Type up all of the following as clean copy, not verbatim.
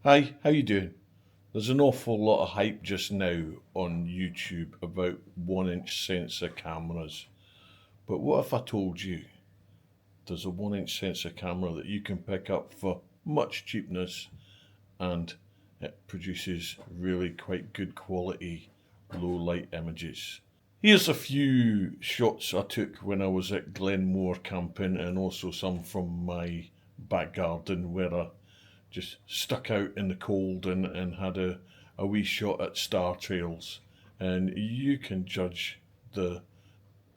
Hi, how you doing? There's an awful lot of hype just now on YouTube about 1-inch sensor cameras. But what if I told you there's a 1-inch sensor camera that you can pick up for much cheapness and it produces really quite good quality low light images? Here's a few shots I took when I was at Glenmore camping and also some from my back garden where I just stuck out in the cold and had a wee shot at Startrails, and you can judge the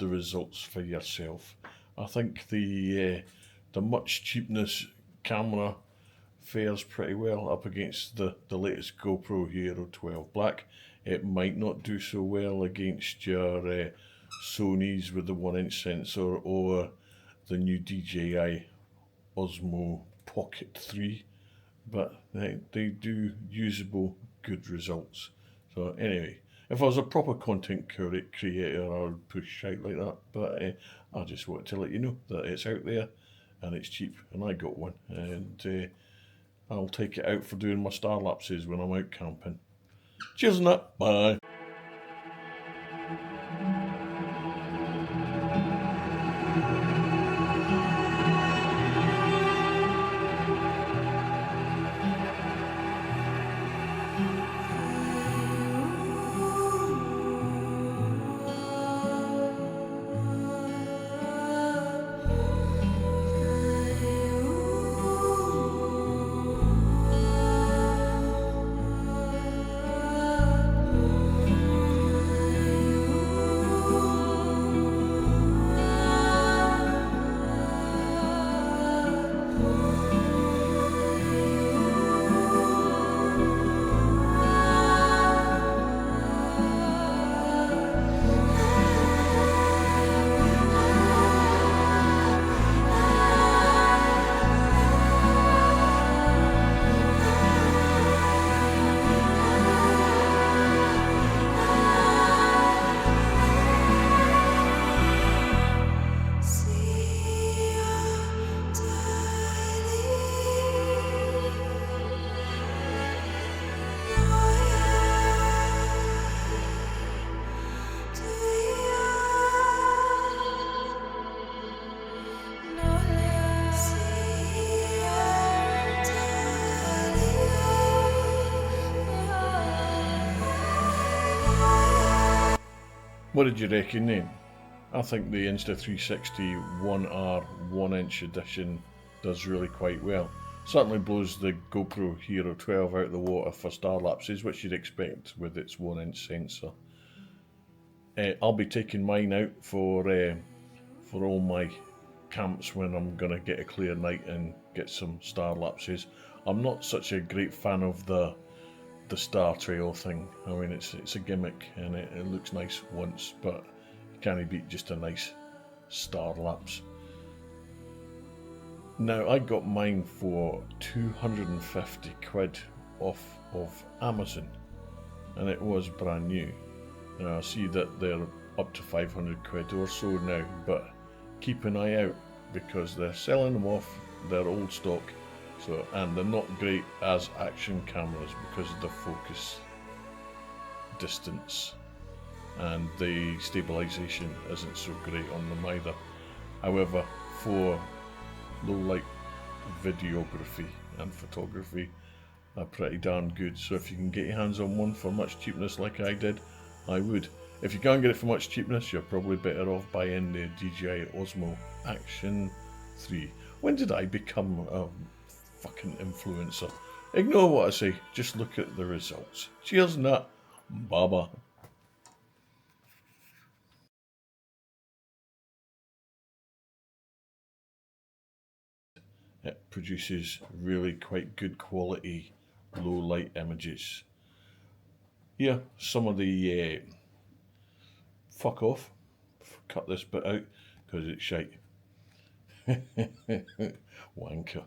results for yourself. I think the much cheapness camera fares pretty well up against the latest Gopro Hero 12 Black. It might not do so well against your Sony's with the 1-inch sensor or the new DJI Osmo Pocket 3, but they do usable good results. So anyway, if I was a proper content creator, I would push out like that, but I just wanted to let you know that it's out there and it's cheap, and I got one, and I'll take it out for doing my Starlapses when I'm out camping. Cheers on that, bye. What did you reckon then? I think the Insta360 One R 1-inch edition does really quite well. Certainly blows the GoPro Hero 12 out of the water for Starlapses, which you'd expect with its 1-inch sensor. I'll be taking mine out for all my camps when I'm gonna get a clear night and get some Starlapses. I'm not such a great fan of the star trail thing. I mean, it's a gimmick and it looks nice once, but you can't beat just a nice star lapse. Now, I got mine for 250 quid off of Amazon, and it was brand new. Now I see that they're up to 500 quid or so now, but keep an eye out because they're selling them off. They're old stock. So, and they're not great as action cameras because of the focus distance and the stabilisation isn't so great on them either. However, for low light videography and photography, they're pretty darn good. So if you can get your hands on one for much cheapness like I did, I would. If you can't get it for much cheapness, you're probably better off buying the DJI Osmo Action 3. When did I become a fucking influencer? Ignore what I say, just look at the results. Cheers and that, bye. It produces really quite good quality low light images. Yeah, some of the fuck off, cut this bit out because it's shite. Wanker.